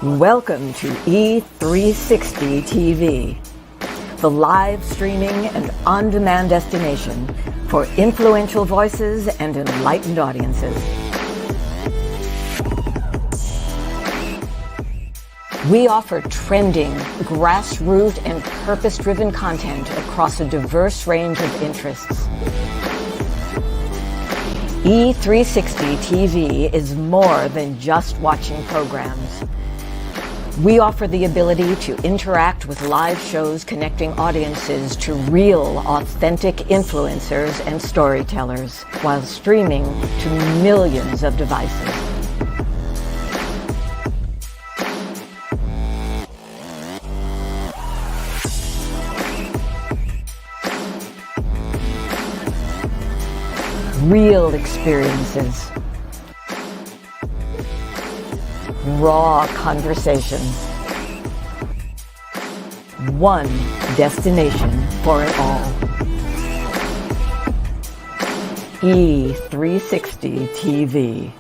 Welcome to E360 TV, the live streaming and on-demand destination for influential voices and enlightened audiences. We offer trending, grassroots, and purpose-driven content across a diverse range of interests. E360 TV is more than just watching programs. We offer the ability to interact with live shows connecting audiences to real, authentic influencers and storytellers while streaming to millions of devices. Real experiences. Raw conversations. One destination for it all. E360 TV.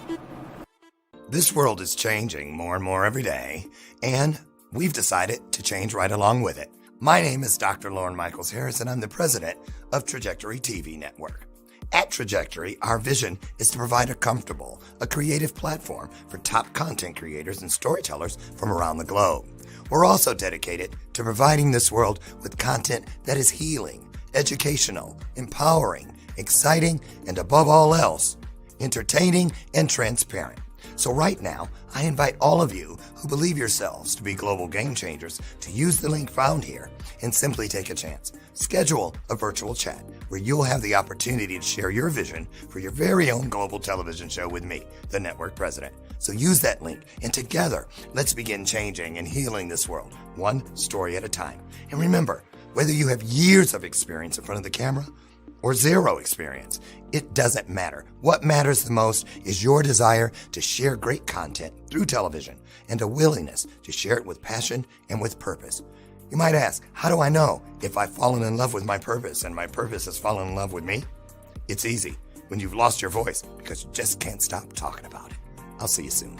This world is changing more and more every day, and we've decided to change right along with it. My name is Dr. Lauren Michaels Harris, and I'm the president of Trajectory TV Network. At Trajectory, our vision is to provide a comfortable, creative platform for top content creators and storytellers from around the globe. We're also dedicated to providing this world with content that is healing, educational, empowering, exciting, and above all else, entertaining and transparent. So right now, I invite all of you who believe yourselves to be global game changers to use the link found here and simply take a chance. Schedule a virtual chat where you'll have the opportunity to share your vision for your very own global television show with me, the network president. So use that link, and together, let's begin changing and healing this world, one story at a time. And remember, whether you have years of experience in front of the camera or zero experience, it doesn't matter. What matters the most is your desire to share great content through television and a willingness to share it with passion and with purpose. You might ask, how do I know if I've fallen in love with my purpose and my purpose has fallen in love with me? It's easy when you've lost your voice because you just can't stop talking about it. I'll see you soon.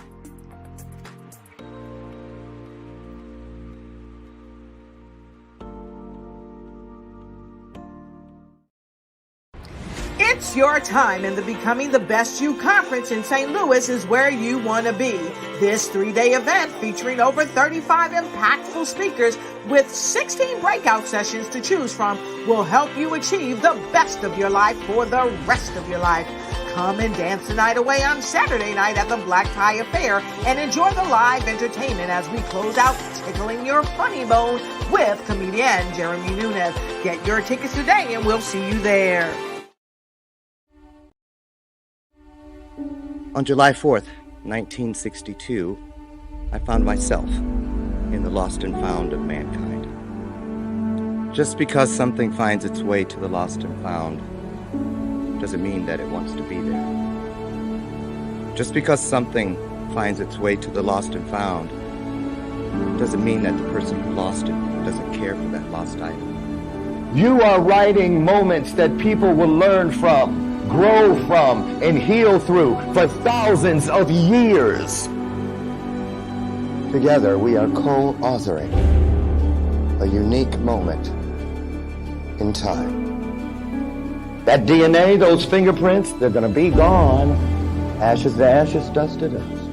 It's your time, and the Becoming the Best You conference in St. Louis is where you want to be. This 3-day event featuring over 35 impactful speakers with 16 breakout sessions to choose from will help you achieve the best of your life for the rest of your life. Come and dance the night away on Saturday night at the Black Tie Affair and enjoy the live entertainment as we close out Tickling Your Funny Bone with comedian Jeremy Nunez. Get your tickets today and we'll see you there. On July 4th, 1962, I found myself in the lost and found of mankind. Just because something finds its way to the lost and found doesn't mean that it wants to be there. Just because something finds its way to the lost and found doesn't mean that the person who lost it doesn't care for that lost item. You are writing moments that people will learn from, grow from, and heal through for thousands of years. Together, we are co-authoring a unique moment in time. That DNA, those fingerprints, they're going to be gone. Ashes to ashes, dust to dust.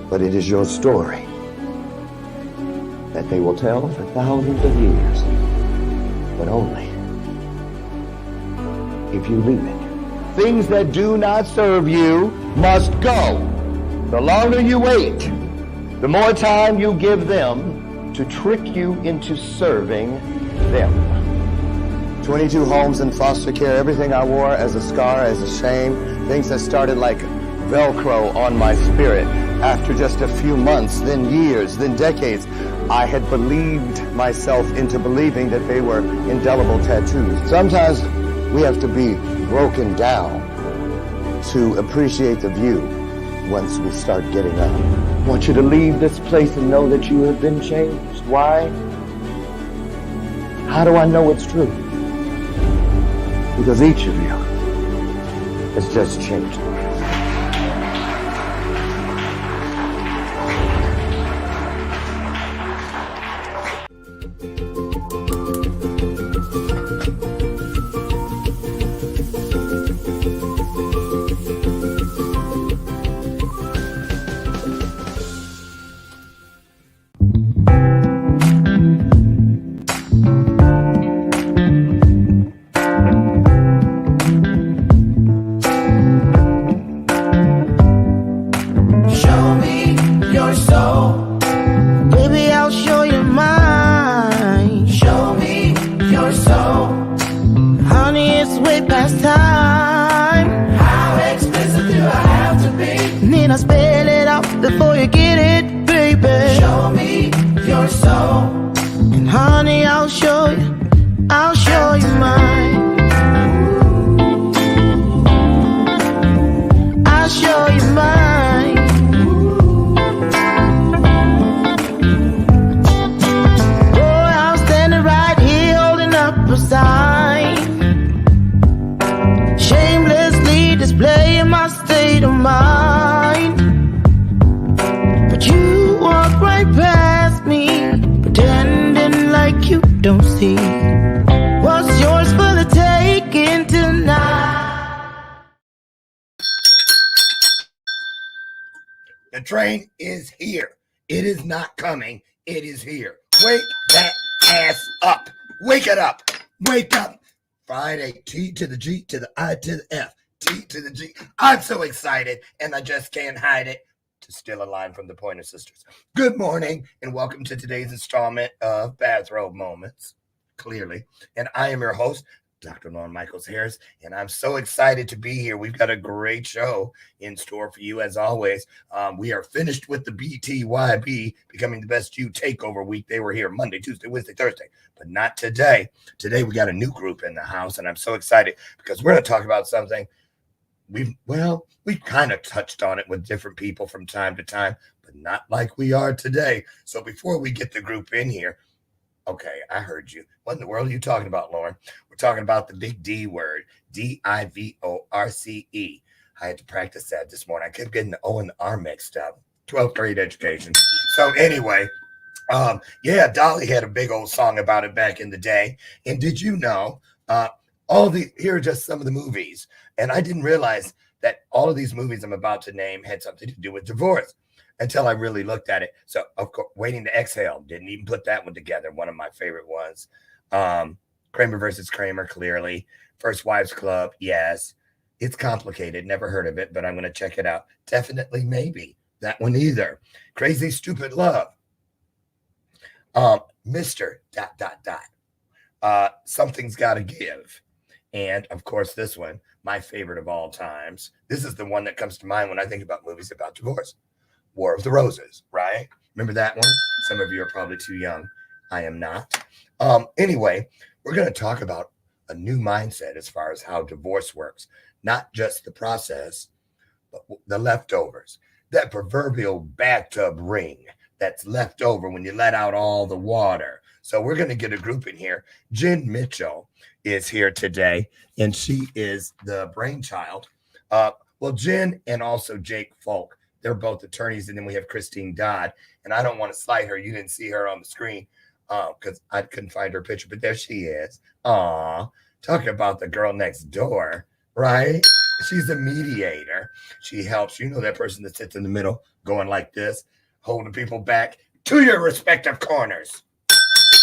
But it is your story that they will tell for thousands of years. But only if you leave it. Things that do not serve you must go. The longer you wait, the more time you give them to trick you into serving them. 22 homes in foster care, everything I wore as a scar, as a shame, things that started like Velcro on my spirit. After just a few months, then years, then decades, I had believed myself into believing that they were indelible tattoos. Sometimes we have to be broken down to appreciate the view once we start getting up. I want you to leave this place and know that you have been changed. Why? How do I know it's true? Because each of you has just changed me. Can I spell it out before you get it, baby? Show me your soul. And honey, I'll show you mine. I'll show you mine. Oh, I'm standing right here holding up a sign, shamelessly displaying my state of mind. But you walk right past me, pretending like you don't see what's yours for the taking tonight. The train is here. It is not coming. It is here. Wake that ass up. Wake it up. Wake up. Friday, T to the G to the I to the F. T to the G. I'm so excited, and I just can't hide it. To steal a line from the Pointer Sisters. Good morning, and welcome to today's installment of Bathrobe Moments, clearly. And I am your host, Dr. Lauren Michaels Harris, and I'm so excited to be here. We've got a great show in store for you, as always. We are finished with the BTYB, Becoming the Best You Takeover Week. They were here Monday, Tuesday, Wednesday, Thursday, but not today. Today, we got a new group in the house, and I'm so excited because we're going to talk about something we've kind of touched on it with different people from time to time, but not like we are today. So before we get the group in here, okay, I heard you. What in the world are you talking about, Lauren? We're talking about the big D word, DIVORCE. I had to practice that this morning. I kept getting the O and the R mixed up. 12th grade education. So anyway, Dolly had a big old song about it back in the day. And did you know, here are just some of the movies. And I didn't realize that all of these movies I'm about to name had something to do with divorce until I really looked at it. So, of course, Waiting to Exhale, didn't even put that one together. One of my favorite ones. Kramer versus Kramer, clearly. First Wives Club, yes. It's complicated. Never heard of it, but I'm going to check it out. Definitely Maybe. That one either. Crazy Stupid Love. Mr. ... Something's Gotta Give. And, of course, this one, my favorite of all times. This is the one that comes to mind when I think about movies about divorce. War of the Roses, right? Remember that one? Some of you are probably too young. I am not. Anyway, we're going to talk about a new mindset as far as how divorce works. Not just the process, but the leftovers. That proverbial bathtub ring that's left over when you let out all the water. So we're going to get a group in here. Jen Mitchell is here today, and she is the brainchild. Jen and also Jake Folk, they're both attorneys, and then we have Christine Dodd, and I don't want to slight her. You didn't see her on the screen because I couldn't find her picture, but there she is. Aw, talking about the girl next door, right? She's a mediator. She helps, that person that sits in the middle going like this, holding people back to your respective corners.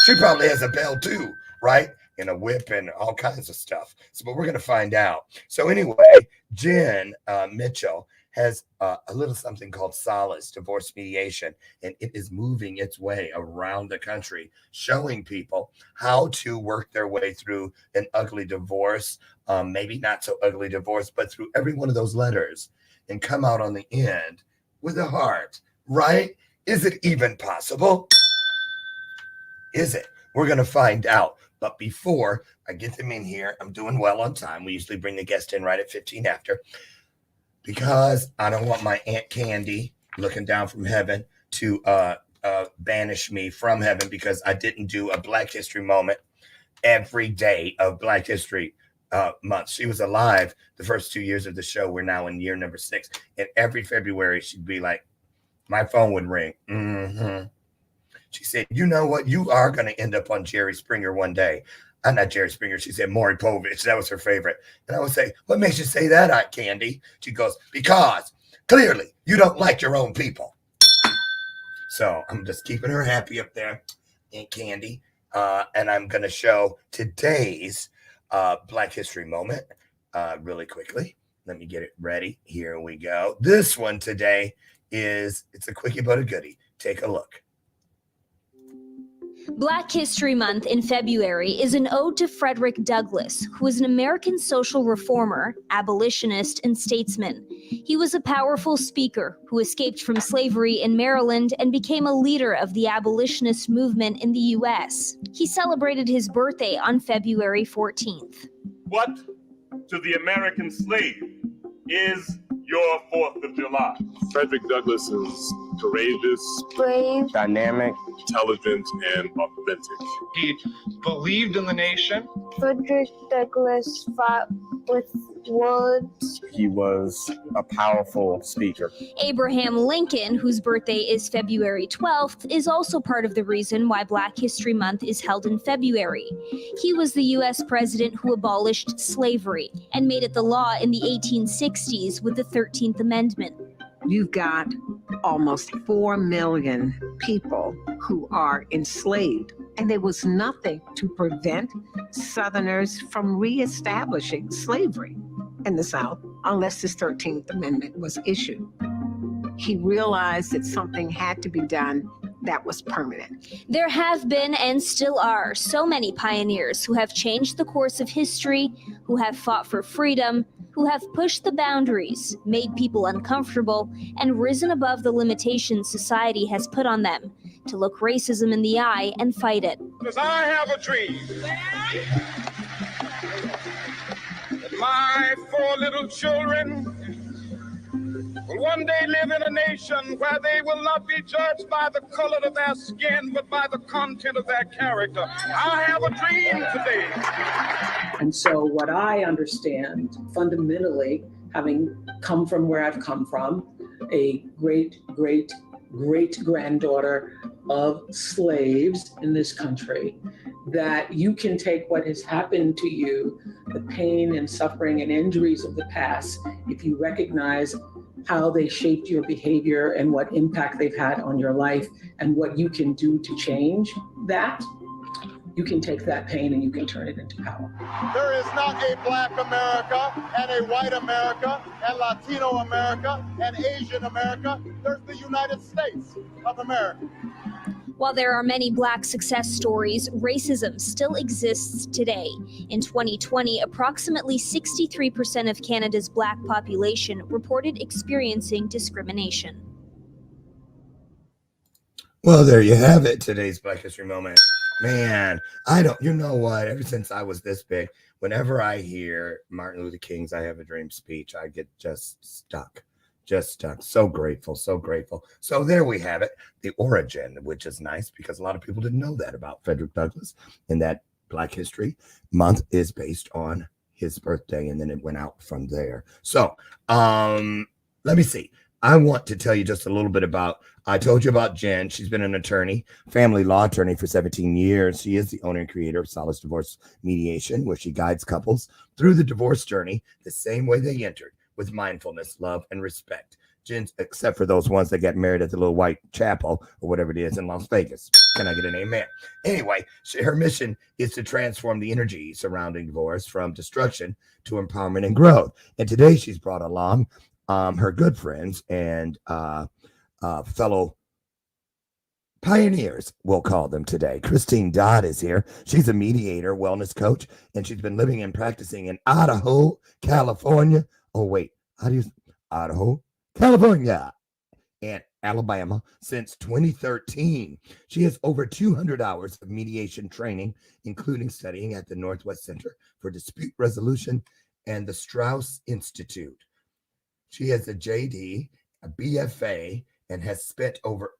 She probably has a bell too, right? And a whip and all kinds of stuff. But we're going to find out. So anyway, Jen Mitchell has a little something called Solace Divorce Mediation, and it is moving its way around the country, showing people how to work their way through an ugly divorce, maybe not so ugly divorce, but through every one of those letters and come out on the end with a heart, right? Is it even possible? Is it? We're going to find out. But before I get them in here, I'm doing well on time. We usually bring the guest in right at 15 after, because I don't want my Aunt Candy looking down from heaven to banish me from heaven because I didn't do a Black History moment every day of Black History month. She was alive the first 2 years of the show. We're now in year number 6. And every February, she'd be like, my phone would ring. Mm-hmm. She said, you know what? You are going to end up on Jerry Springer one day. Not Jerry Springer. She said Maury Povich. That was her favorite. And I would say, what makes you say that, Aunt Candy? She goes, because clearly you don't like your own people. So I'm just keeping her happy up there, Aunt Candy. And I'm going to show today's Black History moment really quickly. Let me get it ready. Here we go. This one today it's a quickie but a goodie. Take a look. Black History Month in February is an ode to Frederick Douglass, who was an American social reformer, abolitionist, and statesman. He was a powerful speaker who escaped from slavery in Maryland and became a leader of the abolitionist movement in the U.S. He celebrated his birthday on February 14th. What to the American slave is your 4th of July? Frederick Douglass is courageous, brave, dynamic, intelligent, and authentic. He believed in the nation. Frederick Douglass fought with words. He was a powerful speaker. Abraham Lincoln, whose birthday is February 12th, is also part of the reason why Black History Month is held in February. He was the U.S. president who abolished slavery and made it the law in the 1860s with the 13th Amendment. You've got almost 4 million people who are enslaved, and there was nothing to prevent Southerners from reestablishing slavery in the South unless this 13th Amendment was issued. He realized that something had to be done that was permanent. There have been and still are so many pioneers who have changed the course of history, who have fought for freedom, who have pushed the boundaries, made people uncomfortable, and risen above the limitations society has put on them to look racism in the eye and fight it. Because I have a dream that my 4 little children will one day live in a nation where they will not be judged by the color of their skin, but by the content of their character. I have a dream today. And so what I understand fundamentally, having come from where I've come from, a great-great-great-granddaughter of slaves in this country, that you can take what has happened to you, the pain and suffering and injuries of the past, if you recognize how they shaped your behavior and what impact they've had on your life and what you can do to change that, you can take that pain and you can turn it into power. There is not a Black America and a white America and Latino America and Asian America. There's the United States of America. While there are many Black success stories, racism still exists today. In 2020, approximately 63% of Canada's Black population reported experiencing discrimination. Well, there you have it. Today's Black History Moment. Man, you know what? Ever since I was this big, whenever I hear Martin Luther King's I Have a Dream speech, I get just stuck. So grateful. So there we have it. The origin, which is nice because a lot of people didn't know that about Frederick Douglass, and that Black History Month is based on his birthday, and then it went out from there. So let me see. I want to tell you just a little bit about, I told you about Jen. She's been an attorney, family law attorney for 17 years. She is the owner and creator of Solace Divorce Mediation, where she guides couples through the divorce journey the same way they entered, with mindfulness, love, and respect. Jen, except for those ones that got married at the little white chapel or whatever it is in Las Vegas. Can I get an amen? Anyway, her mission is to transform the energy surrounding divorce from destruction to empowerment and growth. And today she's brought along her good friends and fellow pioneers, we'll call them today. Christine Dodd is here. She's a mediator, wellness coach, and she's been living and practicing in Idaho, California. Oh, wait, Idaho, California, and Alabama since 2013. She has over 200 hours of mediation training, including studying at the Northwest Center for Dispute Resolution and the Strauss Institute. She has a JD, a BFA, and has spent over,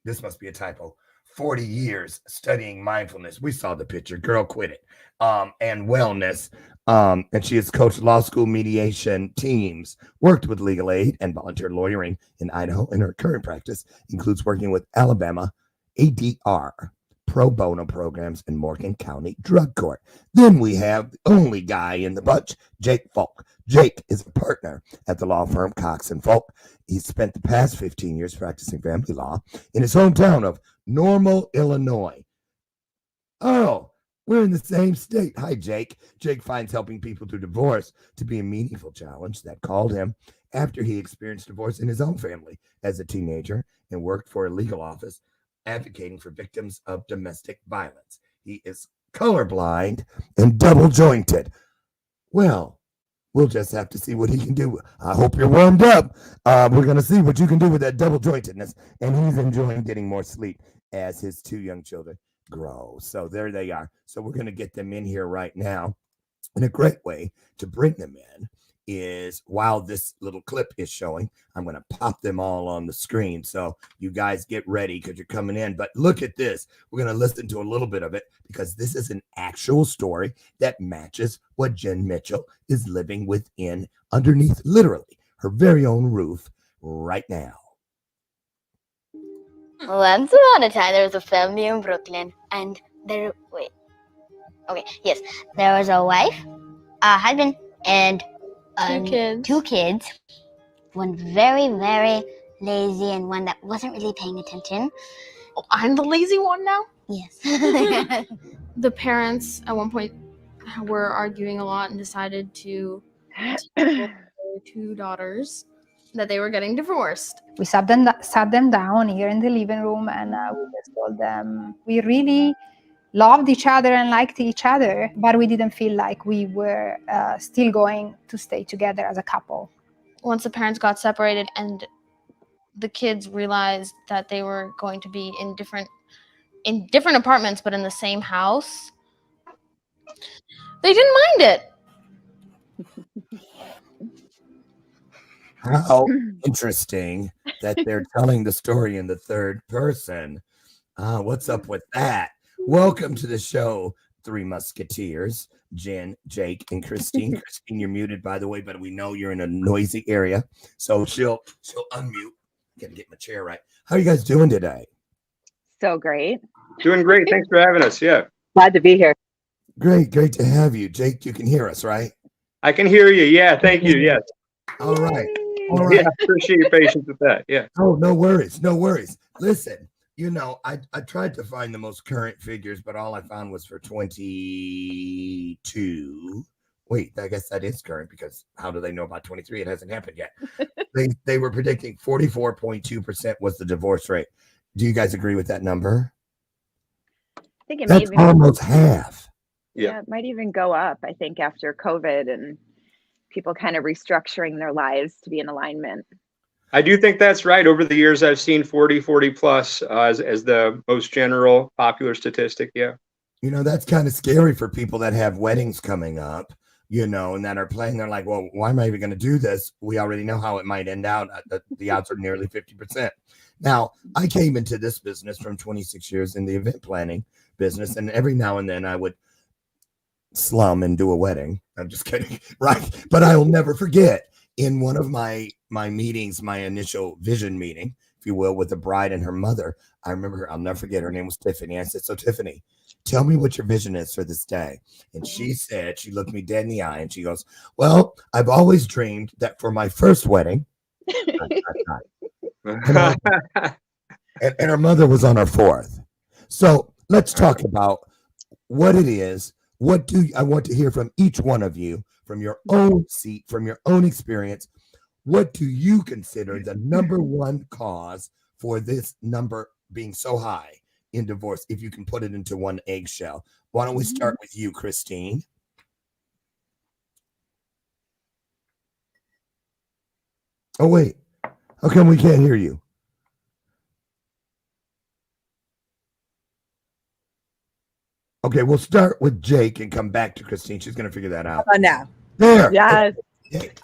this must be a typo, 40 years studying mindfulness. We saw the picture, girl, quit it, and wellness. And she has coached law school mediation teams, worked with legal aid and volunteer lawyering in Idaho, and her current practice includes working with Alabama ADR pro bono programs in Morgan County Drug Court. Then we have the only guy in the bunch, Jake Falk. Jake is a partner at the law firm Cox & Falk. He's spent the past 15 years practicing family law in his hometown of Normal, Illinois. Oh, we're in the same state. Hi, Jake. Jake finds helping people through divorce to be a meaningful challenge that called him after he experienced divorce in his own family as a teenager and worked for a legal office advocating for victims of domestic violence. He is colorblind and double jointed. Well, we'll just have to see what he can do. I hope you're warmed up. We're going to see what you can do with that double jointedness. And he's enjoying getting more sleep as his 2 young children grow. So there they are. So we're going to get them in here right now. And a great way to bring them in is while this little clip is showing, I'm going to pop them all on the screen. So you guys get ready because you're coming in. But look at this. We're going to listen to a little bit of it because this is an actual story that matches what Jen Mitchell is living within underneath literally her very own roof right now. Once upon a time, there was a family in Brooklyn, and there was a wife, a husband, and two kids. One very, very lazy, and one that wasn't really paying attention. Oh, I'm the lazy one now? Yes. The parents at one point were arguing a lot and decided to tell their 2 daughters that they were getting divorced. We sat them down here in the living room, and we just told them we really loved each other and liked each other, but we didn't feel like we were still going to stay together as a couple. Once the parents got separated and the kids realized that they were going to be in different apartments but in the same house, they didn't mind it. How interesting that they're telling the story in the third person. What's up with that? Welcome to the show, 3 Musketeers, Jen, Jake, and Christine. Christine, you're muted, by the way, but we know you're in a noisy area, so she'll unmute. Gotta get my chair right. How are you guys doing today? So great. Doing great. Thanks for having us. Yeah. Glad to be here. Great to have you. Jake, you can hear us, right? I can hear you. Yeah. Thank you. Yes. All right. Yeah. Appreciate your patience with that. Yeah. Oh, no worries. Listen, I tried to find the most current figures, but all I found was for 22. Wait, I guess that is current because how do they know about 23? It hasn't happened yet. They were predicting 44.2% was the divorce rate. Do you guys agree with that number? I think it That's almost half. Yeah, it might even go up, I think, after COVID and people kind of restructuring their lives to be in alignment. I do think that's right. Over the years, I've seen 40 plus as the most general popular statistic. Yeah. That's kind of scary for people that have weddings coming up, and that are planning. They're like, well, why am I even going to do this? We already know how it might end out. The odds are nearly 50%. Now, I came into this business from 26 years in the event planning business, and every now and then I would slum and do a wedding. I'm just kidding, right? But I will never forget in one of my meetings, my initial vision meeting, if you will, with the bride and her mother. I remember her, I'll never forget, her name was Tiffany. I said, so Tiffany, tell me what your vision is for this day. And she said, she looked me dead in the eye and she goes, well, I've always dreamed that for my first wedding, and her mother was on her 4th. So let's talk about what it is. I want to hear from each one of you, from your own seat, from your own experience. What do you consider the number one cause for this number being so high in divorce, if you can put it into one eggshell? Why don't we start with you, Christine? Oh, wait. How come we can't hear you? Okay, we'll start with Jake and come back to Christine. She's going to figure that out. Now. There. Yes.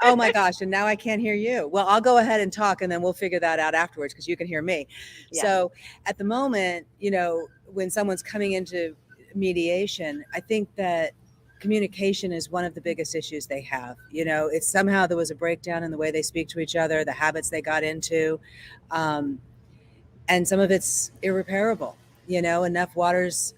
Oh my gosh, and now I can't hear you. Well, I'll go ahead and talk and then we'll figure that out afterwards because you can hear me. Yeah. So at the moment, when someone's coming into mediation, I think that communication is one of the biggest issues they have. It's somehow there was a breakdown in the way they speak to each other, the habits they got into, and some of it's irreparable. Enough water's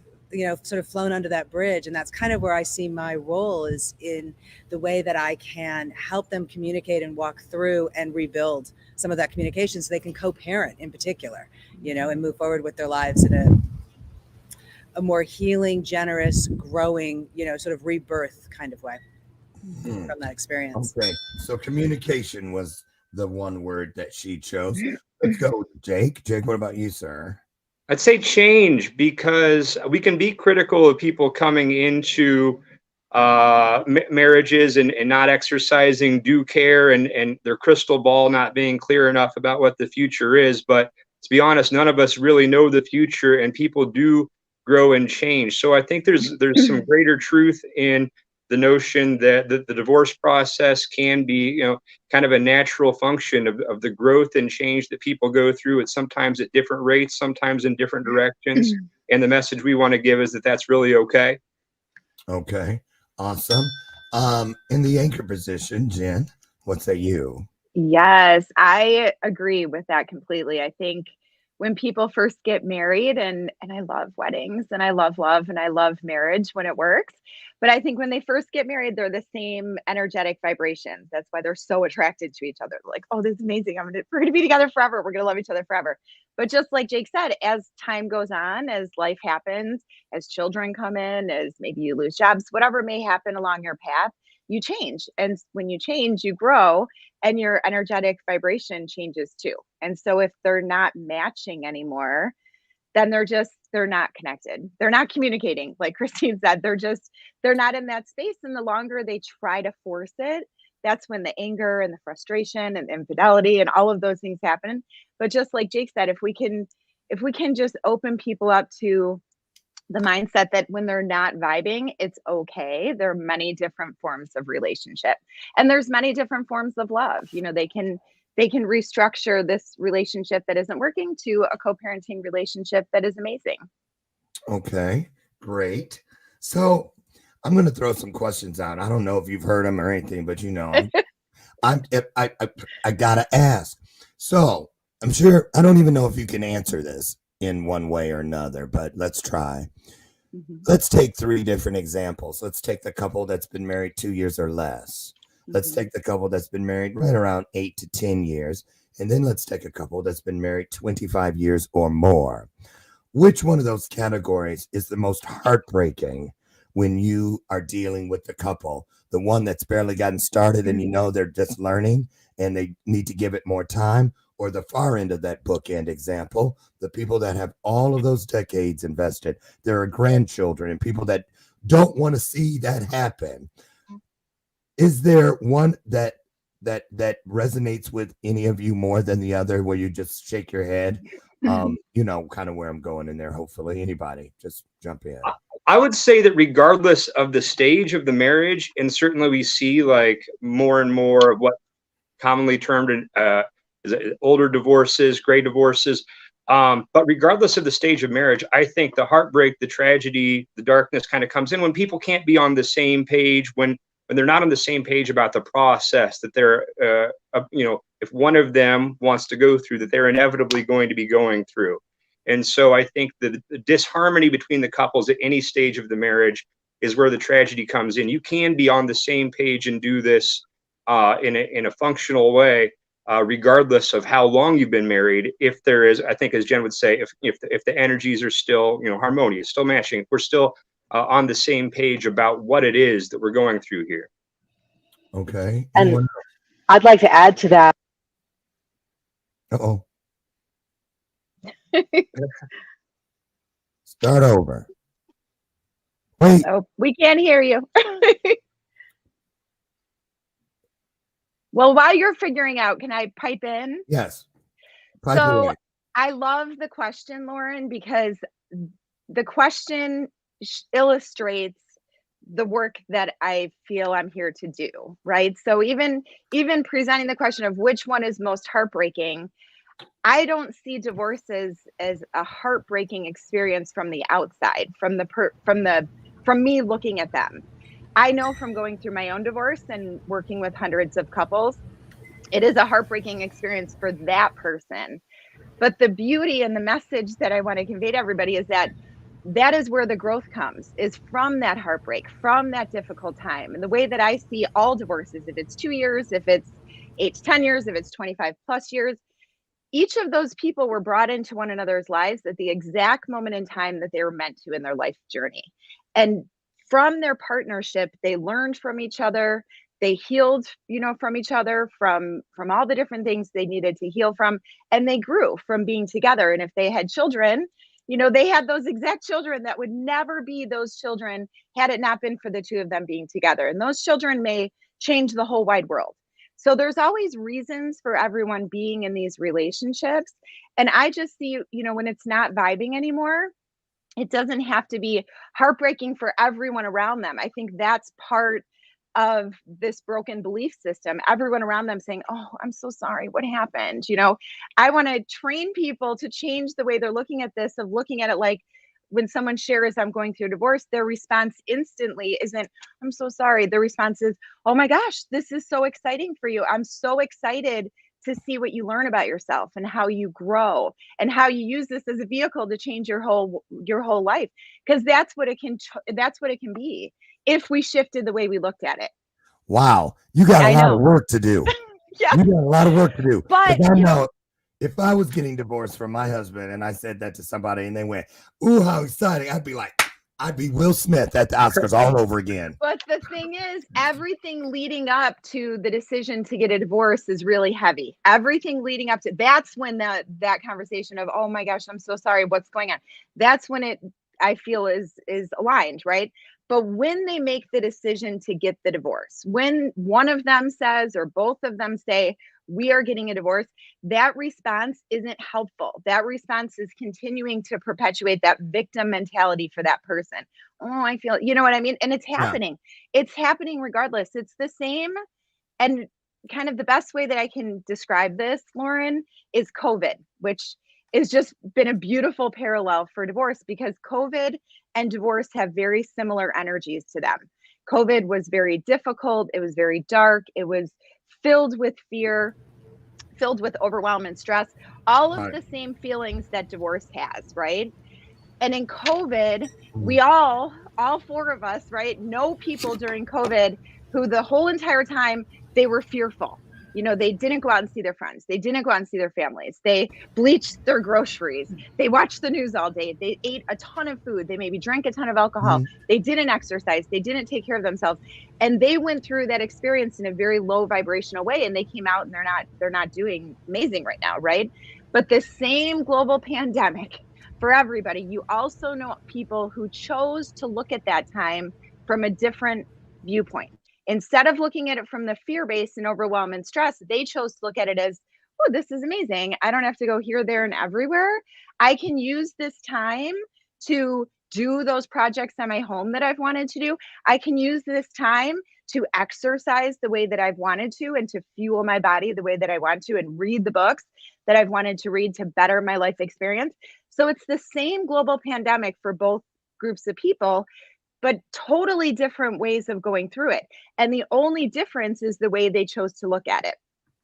sort of flown under that bridge. And that's kind of where I see my role is in the way that I can help them communicate and walk through and rebuild some of that communication so they can co-parent in particular, and move forward with their lives in a more healing, generous, growing, sort of rebirth kind of way from that experience. Okay. So communication was the one word that she chose. Let's go with Jake. Jake, what about you, sir? I'd say change, because we can be critical of people coming into marriages and not exercising due care, and their crystal ball not being clear enough about what the future is. But to be honest, none of us really know the future, and people do grow and change. So I think there's some greater truth in the notion that the divorce process can be, kind of a natural function of the growth and change that people go through. It's sometimes at different rates, sometimes in different directions. And the message we want to give is that that's really okay. Okay. Awesome. In the anchor position, Jen, what say you? Yes, I agree with that completely. I think when people first get married, and I love weddings and I love love and I love marriage when it works, but I think when they first get married, they're the same energetic vibrations. That's why they're so attracted to each other. They're like, oh, this is amazing. We're gonna be together forever. We're gonna love each other forever. But just like Jake said, as time goes on, as life happens, as children come in, as maybe you lose jobs, whatever may happen along your path, you change. And when you change, you grow, and your energetic vibration changes too. And so if they're not matching anymore, then they're not connected. They're not communicating. Like Christine said, they're not in that space. And the longer they try to force it, that's when the anger and the frustration and infidelity and all of those things happen. But just like Jake said, if we can just open people up to the mindset that when they're not vibing, it's okay. There are many different forms of relationship, and there's many different forms of love. They can restructure this relationship that isn't working to a co-parenting relationship that is amazing. Okay, great. So I'm going to throw some questions out. I don't know if you've heard them or anything, but I gotta ask. So I'm sure, I don't even know if you can answer this in one way or another, but let's try. Let's take 3 different examples. Let's take the couple that's been married 2 years or less. Let's take the couple that's been married right around 8 to 10 years. And then let's take a couple that's been married 25 years or more. Which one of those categories is the most heartbreaking when you are dealing with the couple? The one that's barely gotten started and they're just learning and they need to give it more time, or the far end of that bookend example, the people that have all of those decades invested, there are grandchildren and people that don't want to see that happen. Is there one that resonates with any of you more than the other, where you just shake your head? Kind of where I'm going in there. Hopefully, anybody just jump in. I would say that regardless of the stage of the marriage, and certainly we see like more and more of what commonly termed older divorces, gray divorces. But regardless of the stage of marriage, I think the heartbreak, the tragedy, the darkness kind of comes in when people can't be on the same page, when they're not on the same page about the process that they're, if one of them wants to go through, that they're inevitably going to be going through. And so I think the disharmony between the couples at any stage of the marriage is where the tragedy comes in. You can be on the same page and do this in a functional way, regardless of how long you've been married. If there is, I think, as Jen would say, if the energies are still, harmonious, still matching, if we're still on the same page about what it is that we're going through here. Okay. And I'd like to add to that. Uh-oh. Start over. Wait. Oh, we can't hear you. Well, while you're figuring out, can I pipe in? Yes. So I love the question, Lauren, because the question illustrates the work that I feel I'm here to do, right? So even presenting the question of which one is most heartbreaking, I don't see divorces as a heartbreaking experience from the outside, from me looking at them. I know from going through my own divorce and working with hundreds of couples, it is a heartbreaking experience for that person. But the beauty and the message that I want to convey to everybody is that is where the growth comes, is from that heartbreak, from that difficult time. And the way that I see all divorces, if it's 2 years, if it's 8 to 10 years, if it's 25 plus years, each of those people were brought into one another's lives at the exact moment in time that they were meant to in their life journey. And from their partnership, they learned from each other. They healed, from each other, from all the different things they needed to heal from, and they grew from being together. And if they had children, You know, they had those exact children that would never be those children had it not been for the two of them being together. And those children may change the whole wide world. So there's always reasons for everyone being in these relationships. And I just see, you know, when it's not vibing anymore, it doesn't have to be heartbreaking for everyone around them. I think that's part of this broken belief system. Everyone around them saying, "Oh, I'm so sorry. What happened?" You know, I want to train people to change the way they're looking at this, of looking at it like when someone shares, "I'm going through a divorce," their response instantly isn't, "I'm so sorry." Their response is, "Oh my gosh, this is so exciting for you. I'm so excited to see what you learn about yourself and how you grow and how you use this as a vehicle to change your whole life." Because that's what it can be if we shifted the way we looked at it. Wow, you got a lot of work to do. Yeah. You got a lot of work to do. But I know if I was getting divorced from my husband and I said that to somebody and they went, "Ooh, how exciting," I'd be Will Smith at the Oscars all over again. But the thing is, everything leading up to the decision to get a divorce is really heavy. Everything leading up to that's when that conversation of, "Oh my gosh, I'm so sorry, what's going on?" That's when it, I feel, is aligned, right? But when they make the decision to get the divorce, when one of them says or both of them say, "We are getting a divorce," that response isn't helpful. That response is continuing to perpetuate that victim mentality for that person. "Oh, I feel," you know what I mean? And it's happening. It's happening regardless. It's the same. And kind of the best way that I can describe this, Lauren, is COVID, which has just been a beautiful parallel for divorce, because COVID and divorce have very similar energies to them. COVID was very difficult. It was very dark. It was filled with fear, filled with overwhelm and stress, all of the same feelings that divorce has, right? And in COVID, we all four of us, right, know people during COVID who the whole entire time they were fearful. You know, they didn't go out and see their friends. They didn't go out and see their families. They bleached their groceries. They watched the news all day. They ate a ton of food. They maybe drank a ton of alcohol. They didn't exercise. They didn't take care of themselves. And they went through that experience in a very low vibrational way. And they came out and they're not doing amazing right now, right? But the same global pandemic for everybody, you also know people who chose to look at that time from a different viewpoint. Instead of looking at it from the fear base and overwhelm and stress, they chose to look at it as, "Oh, this is amazing. I don't have to go here, there, and everywhere. I can use this time to do those projects on my home that I've wanted to do. I can use this time to exercise the way that I've wanted to and to fuel my body the way that I want to and read the books that I've wanted to read to better my life experience." So it's the same global pandemic for both groups of people, but totally different ways of going through it. And the only difference is the way they chose to look at it.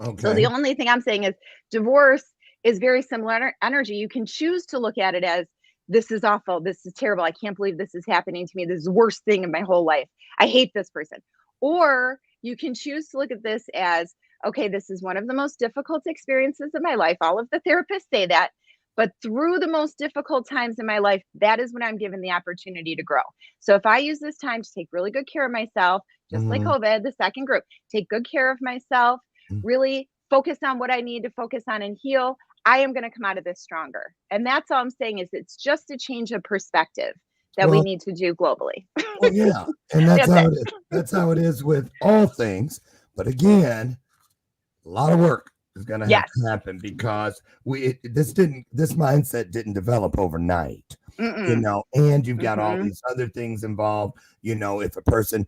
Okay. So the only thing I'm saying is divorce is very similar energy. You can choose to look at it as, "This is awful. This is terrible. I can't believe this is happening to me. This is the worst thing in my whole life. I hate this person." Or you can choose to look at this as, "Okay, this is one of the most difficult experiences of my life." All of the therapists say that. But through the most difficult times in my life, that is when I'm given the opportunity to grow. So if I use this time to take really good care of myself, just like COVID, the second group, take good care of myself, really focus on what I need to focus on and heal, I am going to come out of this stronger. And that's all I'm saying, is it's just a change of perspective that we need to do globally. Well, yeah, and that's how it is with all things. But again, a lot of work is going to have to happen, because this mindset didn't develop overnight. You know, and you've got all these other things involved. You know, if a person,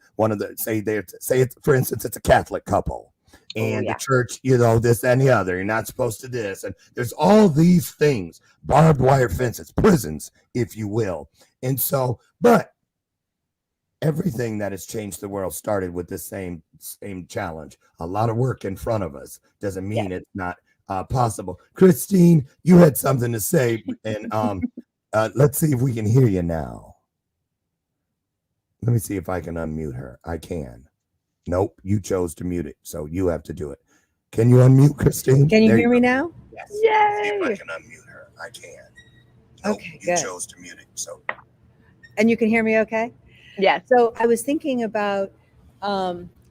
say it's, for instance, it's a Catholic couple, and the church, you know, this and the other, you're not supposed to this, and there's all these things, barbed wire fences, prisons, if you will. And so, but everything that has changed the world started with the same challenge. A lot of work in front of us doesn't mean it's not possible. Christine, you had something to say, and let's see if we can hear you now. Let me see if I can unmute her. I can. Nope, you chose to mute it, so you have to do it. Can you unmute, Christine? Can you hear me now? Yes. Yay! See if I can unmute her. I can. Nope, Okay, you good. chose to mute it, so. And you can hear me okay? Yeah. So I was thinking about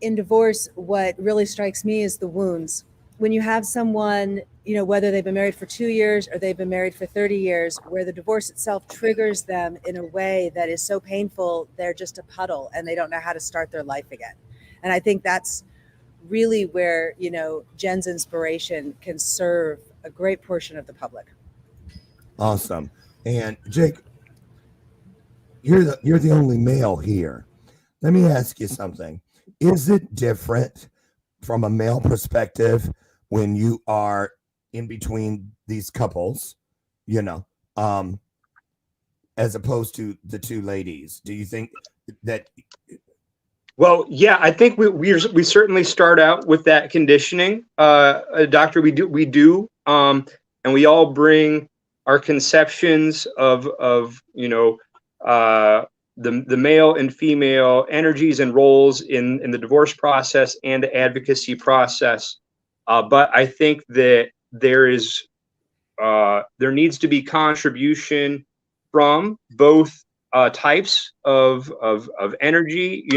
in divorce, what really strikes me is the wounds. when you have someone, whether they've been married for 2 years or they've been married for 30 years, where the divorce itself triggers them in a way that is so painful, they're just a puddle and they don't know how to start their life again. And I think that's really where, Jen's inspiration can serve a great portion of the public. Awesome. And Jake, you're the only male here. Let me ask you something. Is it different from a male perspective when you are in between these couples, as opposed to the two ladies? Do you think that? Well, yeah, I think we certainly start out with that conditioning, doctor. We do, and we all bring our conceptions of the male and female energies and roles in the divorce process and the advocacy process. But I think that there needs to be contribution from both types of energy,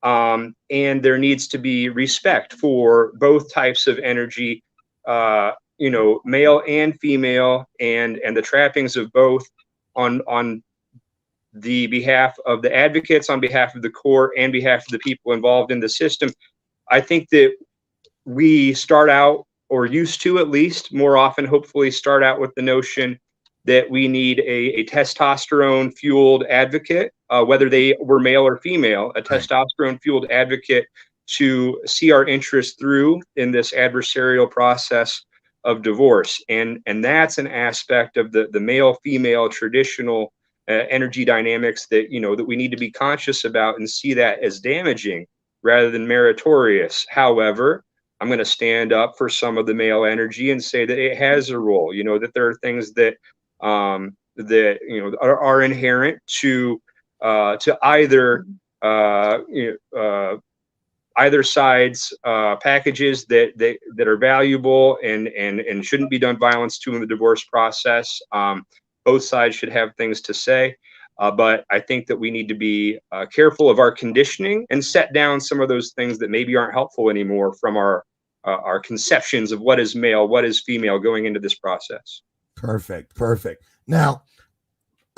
and there needs to be respect for both types of energy, male and female, and the trappings of both on the behalf of the advocates, on behalf of the court, and behalf of the people involved in the system. I think that we start out, or used to at least, more often, hopefully, start out with the notion that we need a testosterone-fueled advocate, whether they were male or female, a testosterone-fueled advocate to see our interests through in this adversarial process of divorce. And that's an aspect of the male-female traditional energy dynamics that that we need to be conscious about and see that as damaging rather than meritorious. However, I'm going to stand up for some of the male energy and say that it has a role. That there are things that are inherent to either either side's packages that are valuable and shouldn't be done violence to in the divorce process. Both sides should have things to say, but I think that we need to be careful of our conditioning and set down some of those things that maybe aren't helpful anymore from our conceptions of what is male, what is female going into this process. Perfect. Now,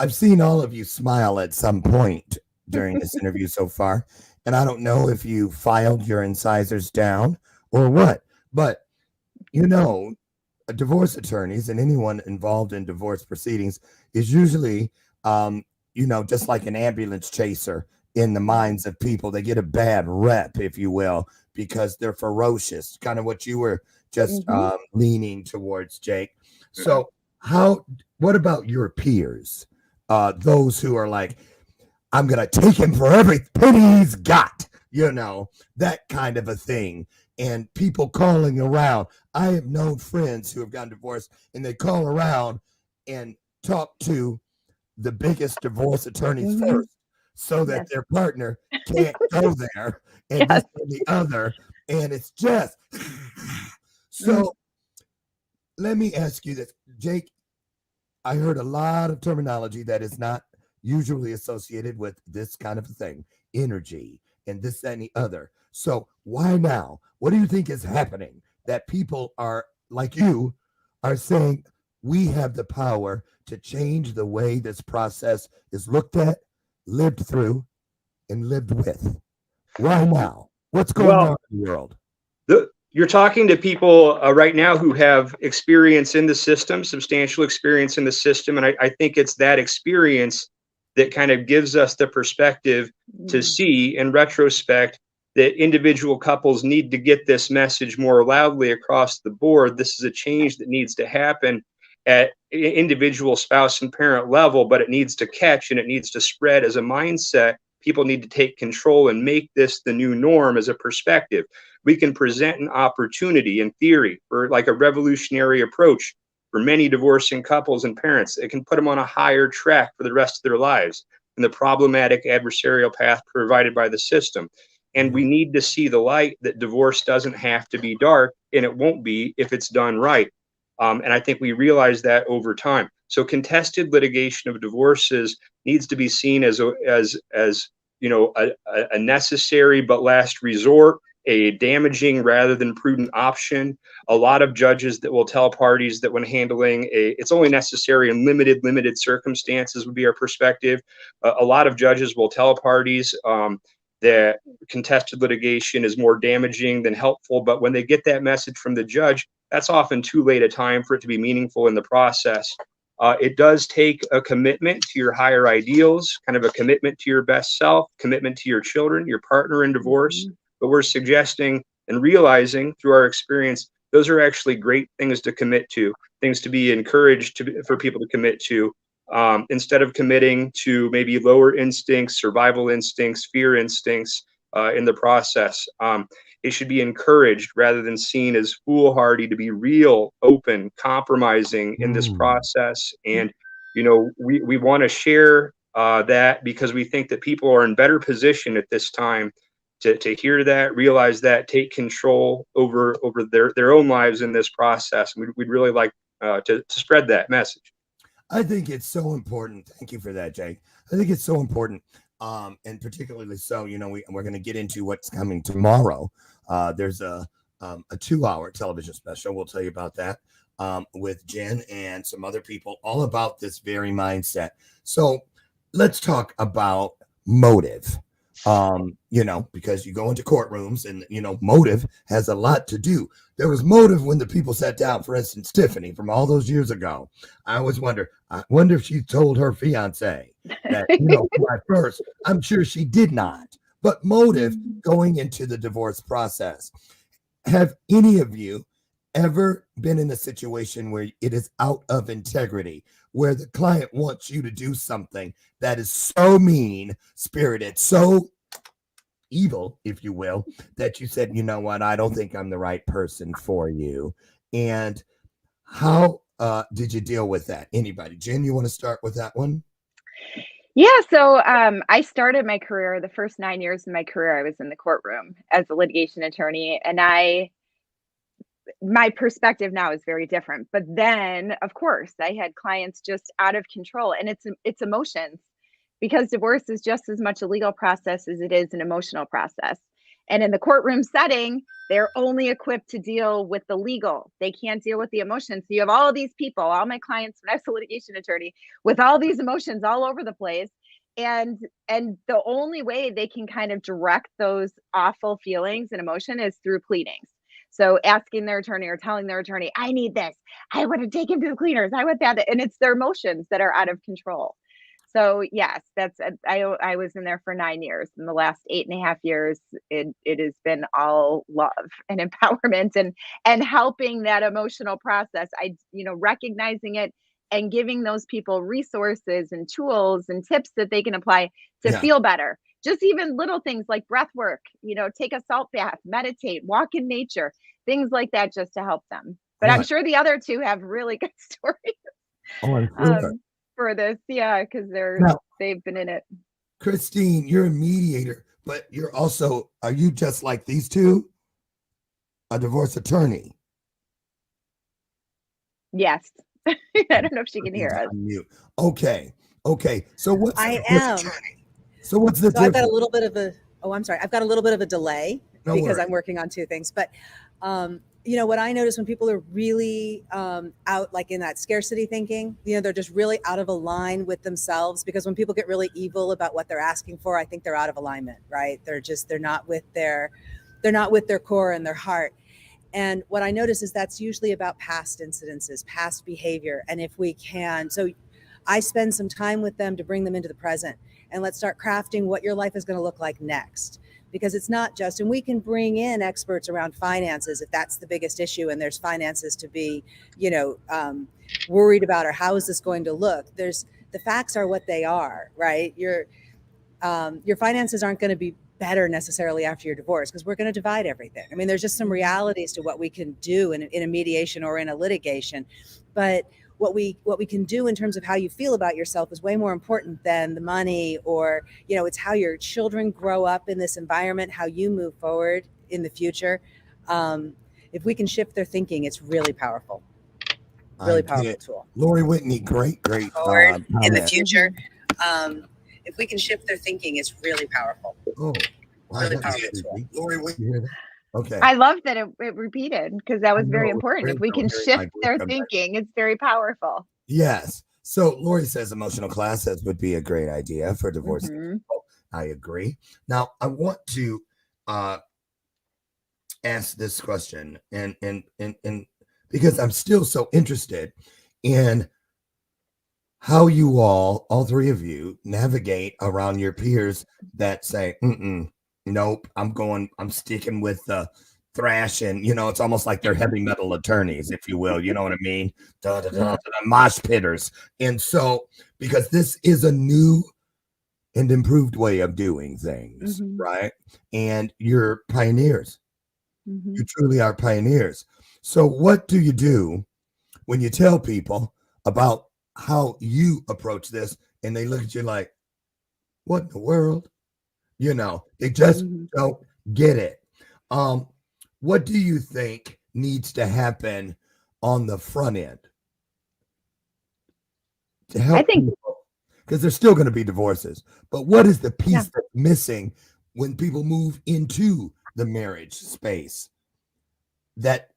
I've seen all of you smile at some point during this interview so far, and I don't know if you filed your incisors down or what, but divorce attorneys and anyone involved in divorce proceedings is usually, just like an ambulance chaser in the minds of people. They get a bad rep, if you will, because they're ferocious, kind of what you were just leaning towards, Jake. So what about your peers? Those who are like, I'm going to take him for every penny he's got, that kind of a thing. And people calling around. I have known friends who have gotten divorced and they call around and talk to the biggest divorce attorneys first so that their partner can't go there and this and the other. And it's just so. Let me ask you this, Jake. I heard a lot of terminology that is not usually associated with this kind of thing, energy and this and the other. So why now? What do you think is happening that people are like you are saying we have the power to change the way this process is looked at, lived through, and lived with? Why now? What's going on in the world? You're talking to people right now who have experience in the system, substantial experience in the system. And I think it's that experience that kind of gives us the perspective to see in retrospect that individual couples need to get this message more loudly across the board. This is a change that needs to happen at individual spouse and parent level, but it needs to catch and it needs to spread as a mindset. People need to take control and make this the new norm as a perspective. We can present an opportunity in theory for like a revolutionary approach for many divorcing couples and parents. It can put them on a higher track for the rest of their lives in the problematic adversarial path provided by the system. And we need to see the light that divorce doesn't have to be dark, and it won't be if it's done right. And I think we realize that over time. So contested litigation of divorces needs to be seen as a necessary but last resort a damaging rather than prudent option. A lot of judges that will tell parties that when handling it's only necessary in limited circumstances would be our perspective. A lot of judges will tell parties that contested litigation is more damaging than helpful, but when they get that message from the judge, that's often too late a time for it to be meaningful in the process. It does take a commitment to your higher ideals, kind of a commitment to your best self, commitment to your children, your partner in divorce. But we're suggesting and realizing through our experience, those are actually great things to commit to, things to be encouraged for people to commit to, instead of committing to maybe lower instincts, survival instincts, fear instincts in the process. It should be encouraged rather than seen as foolhardy to be real, open, compromising in this process. And, you know, we want to share that because we think that people are in better position at this time to hear that, realize that, take control over their own lives in this process. We'd really like to spread that message. I think it's so important. Thank you for that, Jake. I think it's so important. And particularly so, you know, we're going to get into what's coming tomorrow. There's a 2-hour television special. We'll tell you about that with Jen and some other people, all about this very mindset. So let's talk about motive. You know, because you go into courtrooms and, you know, motive has a lot to do. There was motive when the people sat down, for instance, Tiffany from all those years ago. I always wonder if she told her fiance that, you know, at first, I'm sure she did not, but motive going into the divorce process. Have any of you ever been in a situation where it is out of integrity, where the client wants you to do something that is so mean-spirited, so evil, if you will, that you said, you know what, I don't think I'm the right person for you? And how did you deal with that? Anybody? Jen, you want to start with that one? Yeah, so I started my career, the first 9 years of my career, I was in the courtroom as a litigation attorney, and my perspective now is very different. But then, of course, I had clients just out of control, and it's emotions, because divorce is just as much a legal process as it is an emotional process. And in the courtroom setting, they're only equipped to deal with the legal. They can't deal with the emotions. So you have all these people, all my clients when I was a litigation attorney, with all these emotions all over the place. And the only way they can kind of direct those awful feelings and emotion is through pleadings. So asking their attorney or telling their attorney, I need this. I want to take him to the cleaners. I want that. And it's their emotions that are out of control. So yes, I was in there for 9 years. In the last 8.5 years, it has been all love and empowerment and helping that emotional process. Recognizing it and giving those people resources and tools and tips that they can apply to feel better. Just even little things like breath work, take a salt bath, meditate, walk in nature, things like that, just to help them. But I'm sure the other two have really good stories. Oh, I'm sure. For this, because they've been in it. Christine, you're a mediator, but are you just like these two? A divorce attorney? Yes. I don't know if she can hear us. Okay. So what's I am. So what's the difference? I've got a little bit of I've got a little bit of a delay because I'm working on two things. But what I notice when people are really out, like in that scarcity thinking, they're just really out of line with themselves, because when people get really evil about what they're asking for, I think they're out of alignment, right? They're not with their core and their heart. And what I notice is that's usually about past incidences, past behavior. And if we can, so I spend some time with them to bring them into the present, and let's start crafting what your life is going to look like next. Because it's not just, and we can bring in experts around finances if that's the biggest issue and there's finances to be, worried about, or how is this going to look? The facts are what they are, right? Your finances aren't going to be better necessarily after your divorce, because we're going to divide everything. I mean, there's just some realities to what we can do in a mediation or in a litigation, but what we can do in terms of how you feel about yourself is way more important than the money, or it's how your children grow up in this environment, how you move forward in the future. If we can shift their thinking, it's really powerful. Really powerful tool. Lori Whitney, great forward in the future. If we can shift their thinking, it's really powerful. Oh, really powerful tool. Lori Whitney. Okay. I love that it repeated because that I was very know, important. If we can hearing my shift voice their come back. thinking, it's very powerful. Yes. So Lori says emotional classes would be a great idea for divorcing people. I agree. Now I want to ask this question and because I'm still so interested in how you all three of you, navigate around your peers that say, nope, I'm sticking with the thrash, and it's almost like they're heavy metal attorneys, if you will. You know what I mean? Mosh pitters. And so, because this is a new and improved way of doing things, right? And you're pioneers. You truly are pioneers. So, what do you do when you tell people about how you approach this and they look at you like, what in the world? They just don't get it. What do you think needs to happen on the front end to help people? Because there's still going to be divorces, but what is the piece that's missing when people move into the marriage space? That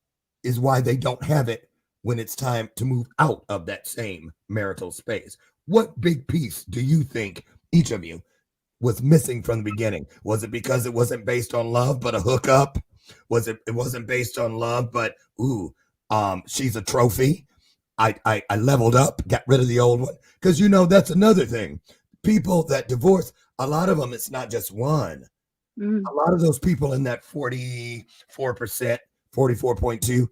is why they don't have it when it's time to move out of that same marital space. What big piece do you think each of you was missing from the beginning? Was it because it wasn't based on love but a hookup? It wasn't based on love, but she's a trophy. I leveled up, got rid of the old one. Because that's another thing. People that divorce, a lot of them, it's not just one. A lot of those people in that 44%, 44.2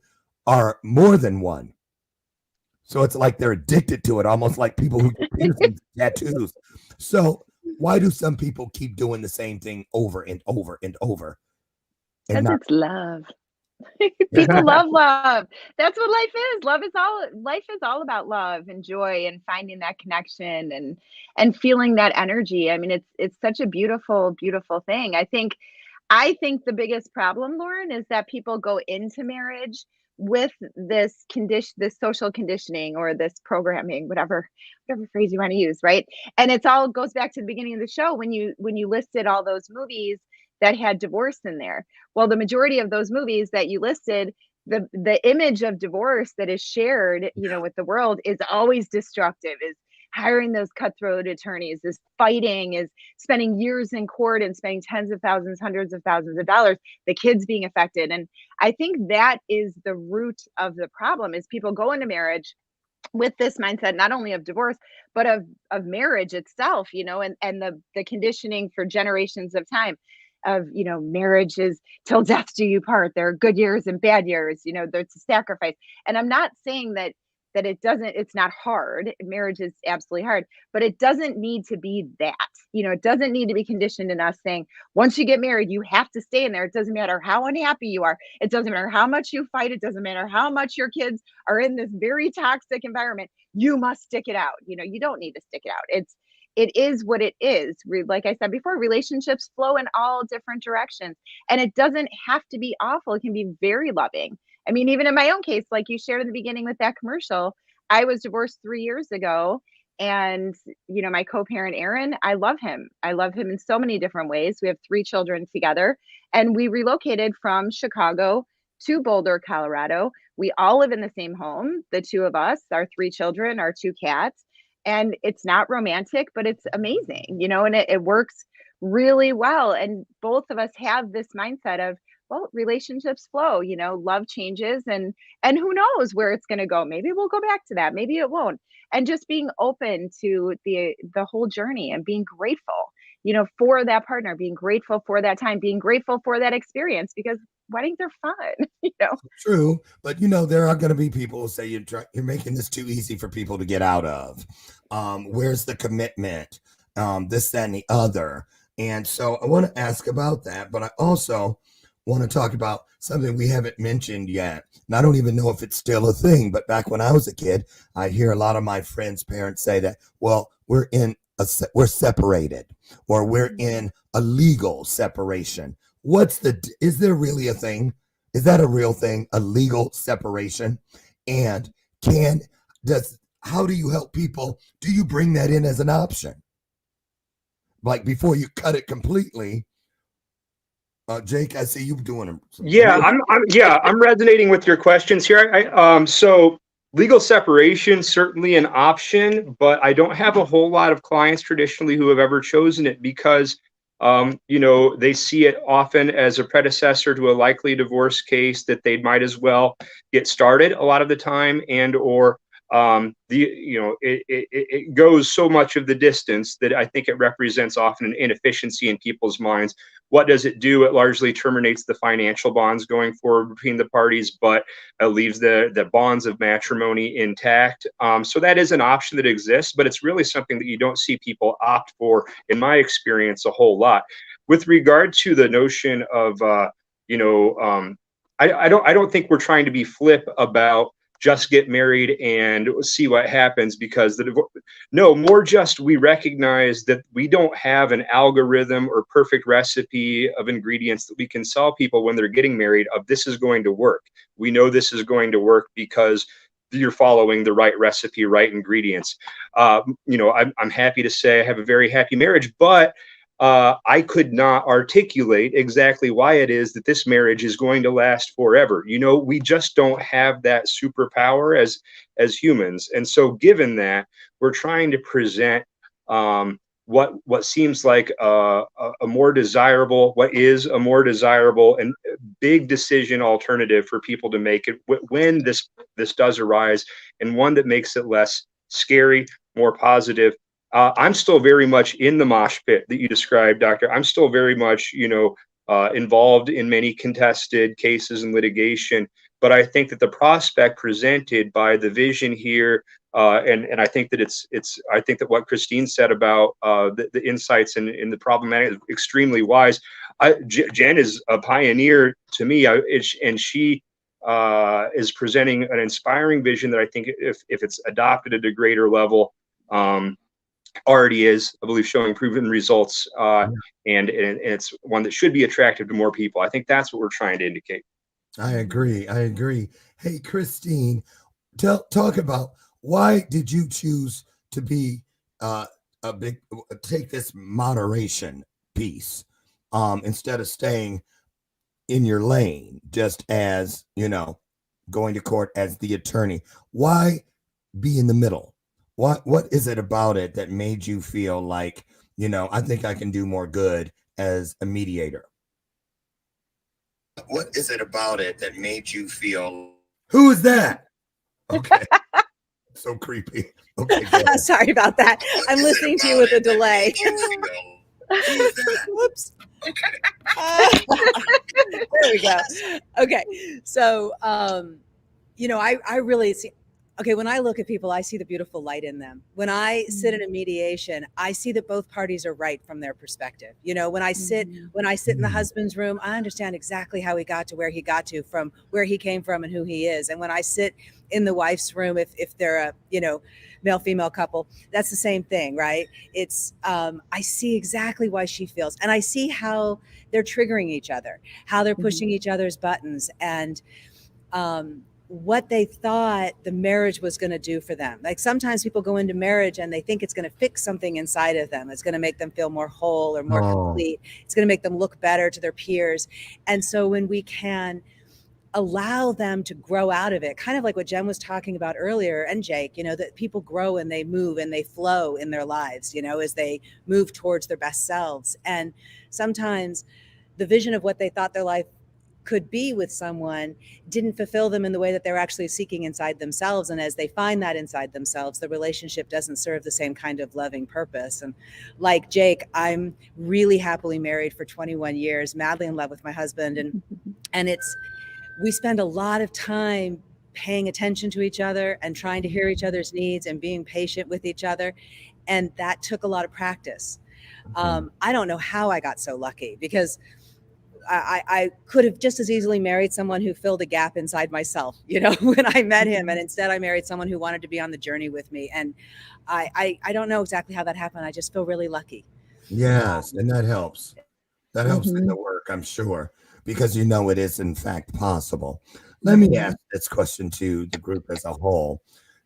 are more than one. So it's like they're addicted to it, almost like people who get piercings, tattoos. So why do some people keep doing the same thing over and over and over? Because it's love. People love love. That's what life is. Life is all about love and joy and finding that connection and feeling that energy. I mean, it's such a beautiful, beautiful thing. I think the biggest problem, Lauren, is that people go into marriage with this social conditioning or this programming, whatever phrase you want to use, right? And it all goes back to the beginning of the show when you listed all those movies that had divorce in there. Well, the majority of those movies that you listed, the image of divorce that is shared, with the world is always destructive, is hiring those cutthroat attorneys, is fighting, is spending years in court and spending tens of thousands, hundreds of thousands of dollars, the kids being affected. And I think that is the root of the problem, is people go into marriage with this mindset, not only of divorce, but of marriage itself, and the conditioning for generations of time of, marriage is till death do you part. There are good years and bad years, there's a sacrifice. And I'm not saying that it's not hard. Marriage is absolutely hard, but it doesn't need to be that. It doesn't need to be conditioned in us saying, once you get married, you have to stay in there. It doesn't matter how unhappy you are. It doesn't matter how much you fight. It doesn't matter how much your kids are in this very toxic environment. You must stick it out. You don't need to stick it out. It is what it is. Like I said before, relationships flow in all different directions, and it doesn't have to be awful. It can be very loving. I mean, even in my own case, like you shared in the beginning with that commercial, I was divorced 3 years ago. And, my co-parent, Aaron, I love him. I love him in so many different ways. We have 3 children together, and we relocated from Chicago to Boulder, Colorado. We all live in the same home, the 2 of us, our 3 children, our 2 cats. And it's not romantic, but it's amazing, and it works really well. And both of us have this mindset of, well, relationships flow, love changes, and who knows where it's going to go. Maybe we'll go back to that. Maybe it won't. And just being open to the whole journey and being grateful, for that partner, being grateful for that time, being grateful for that experience, because weddings are fun, True, but there are going to be people who say you're making this too easy for people to get out of. Where's the commitment? This, that, and the other. And so I want to ask about that, but I also want to talk about something we haven't mentioned yet. And I don't even know if it's still a thing, but back when I was a kid, I hear a lot of my friends' parents say that, well, we're separated, or we're in a legal separation. Is there really a thing? Is that a real thing, a legal separation? And how do you help people? Do you bring that in as an option? Like before you cut it completely, Jake, I see you doing some. Yeah, I'm resonating with your questions here. So legal separation certainly an option, but I don't have a whole lot of clients traditionally who have ever chosen it because they see it often as a predecessor to a likely divorce case that they might as well get started a lot of the time, and or it goes so much of the distance that I think it represents often an inefficiency in people's minds. What does it do? It largely terminates the financial bonds going forward between the parties, but leaves the bonds of matrimony intact. So that is an option that exists, but it's really something that you don't see people opt for, in my experience, a whole lot. With regard to the notion of, I don't think we're trying to be flip about just get married and see what happens, because more just we recognize that we don't have an algorithm or perfect recipe of ingredients that we can sell people when they're getting married of this is going to work. We know this is going to work because you're following the right recipe, right ingredients. I'm happy to say I have a very happy marriage, but I could not articulate exactly why it is that this marriage is going to last forever. We just don't have that superpower as humans. And so given that, we're trying to present what seems like a more desirable, what is a more desirable and big decision alternative for people to make it when this does arise, and one that makes it less scary, more positive. I'm still very much in the mosh pit that you described, Doctor. I'm still very much, involved in many contested cases and litigation. But I think that the prospect presented by the vision here, and I think that I think that what Christine said about the insights and the problematic is extremely wise. Jen is a pioneer to me, and she is presenting an inspiring vision that I think if it's adopted at a greater level, already is, I believe, showing proven results, and it's one that should be attractive to more people. I think that's what we're trying to indicate. I agree. Hey, Christine, talk about why did you choose to be take this moderation piece instead of staying in your lane, just as going to court as the attorney? Why be in the middle? What is it about it that made you feel like, I think I can do more good as a mediator? What is it about it that made you feel? Who is that? Okay. So creepy. Okay. Sorry about that. I'm listening to you with a delay. Whoops. Okay. There we go. Okay. So, I really see. Okay, when I look at people, I see the beautiful light in them. When I sit in a mediation, I see that both parties are right from their perspective. When I sit in the husband's room, I understand exactly how he got to where he got to, from where he came from and who he is. And when I sit in the wife's room, if they're a male-female couple, that's the same thing, right? It's I see exactly why she feels, and I see how they're triggering each other, how they're pushing each other's buttons, and what they thought the marriage was going to do for them. Like sometimes people go into marriage and they think it's going to fix something inside of them. It's going to make them feel more whole or more complete. It's going to make them look better to their peers. And so when we can allow them to grow out of it, kind of like what Jen was talking about earlier, and Jake, that people grow and they move and they flow in their lives, as they move towards their best selves. And sometimes the vision of what they thought their life could be with someone didn't fulfill them in the way that they're actually seeking inside themselves. And as they find that inside themselves, the relationship doesn't serve the same kind of loving purpose. And like Jake, I'm really happily married for 21 years, madly in love with my husband. And we spend a lot of time paying attention to each other and trying to hear each other's needs and being patient with each other. And that took a lot of practice. I don't know how I got so lucky, because I could have just as easily married someone who filled a gap inside myself, when I met him. And instead I married someone who wanted to be on the journey with me. And I don't know exactly how that happened. I just feel really lucky. Yes. And that helps. That helps in the work, I'm sure, because it is in fact possible. Let me ask this question to the group as a whole.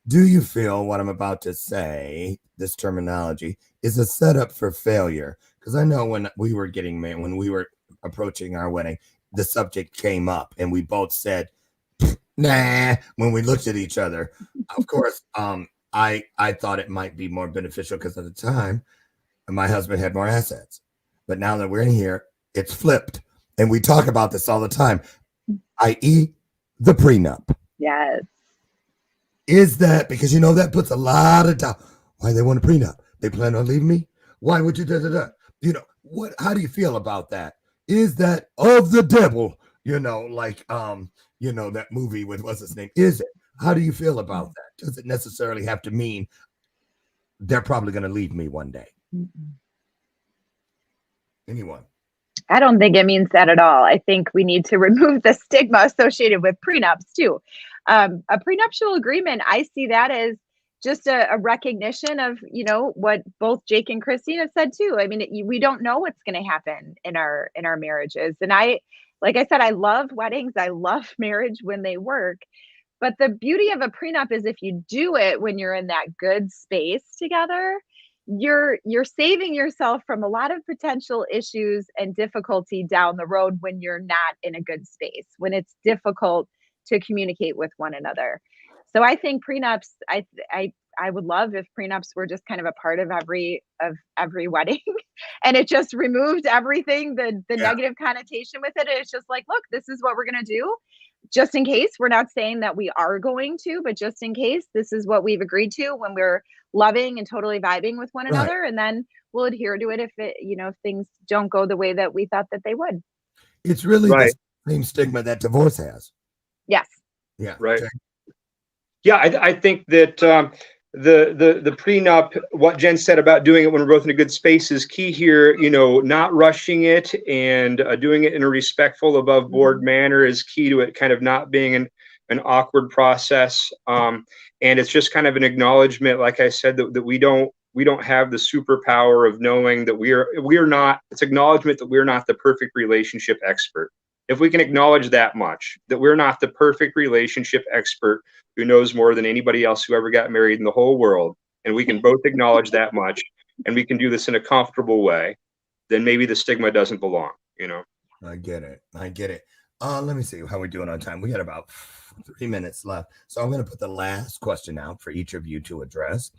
Do you feel what I'm about to say, this terminology, is a setup for failure? Because I know when we were getting married, when we were approaching our wedding, the subject came up, and we both said, "Nah." When we looked at each other, of course, I thought it might be more beneficial because at the time, my husband had more assets, but now that we're in here, it's flipped, and we talk about this all the time, i.e., the prenup. Yes. Is that because that puts a lot of doubt? Why they want a prenup? They plan on leaving me? Why would you da da da? What? How do you feel about that? Is that of the devil? Like that movie with what's his name? Is it? How do you feel about that? Does it necessarily have to mean they're probably going to leave me one day? Anyone? I don't think it means that at all. I think we need to remove the stigma associated with prenups too. A prenuptial agreement, I see that as just a recognition of, what both Jake and Christine have said too. I mean, we don't know what's going to happen in our marriages. And like I said, I love weddings. I love marriage when they work. But the beauty of a prenup is if you do it when you're in that good space together, you're saving yourself from a lot of potential issues and difficulty down the road when you're not in a good space, when it's difficult to communicate with one another. So I think prenups, I would love if prenups were just kind of a part of every wedding and it just removed everything, the negative connotation with it. And it's just like, look, this is what we're going to do. Just in case, we're not saying that we are going to, but just in case, this is what we've agreed to when we're loving and totally vibing with one another. And then we'll adhere to it if things don't go the way that we thought that they would. It's really the same stigma that divorce has. Yes. Yeah. Right. Okay. Yeah, I think that the prenup, what Jen said about doing it when we're both in a good space is key here. Not rushing it and doing it in a respectful, above board manner is key to it kind of not being an awkward process. And it's just kind of an acknowledgement, like I said, that we don't have the superpower of knowing that we're not. It's acknowledgement that we're not the perfect relationship expert. If we can acknowledge that much, that we're not the perfect relationship expert who knows more than anybody else who ever got married in the whole world, and we can both acknowledge that much, and we can do this in a comfortable way, then maybe the stigma doesn't belong, I get it. Let me see how we're doing on time. We got about 3 minutes left. So I'm going to put the last question out for each of you to address.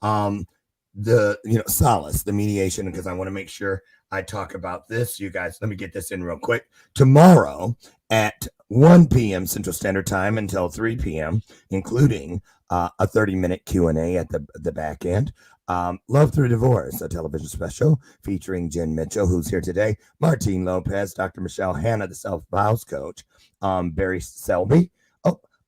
Solace, the mediation, because I want to make sure I talk about this. You guys, let me get this in real quick. Tomorrow at 1 p.m. Central Standard Time until 3 p.m., including a 30-minute Q&A at the back end. Love Through Divorce, a television special featuring Jen Mitchell, who's here today, Martine Lopez, Dr. Michelle Hanna, the self-vows coach, Barry Selby.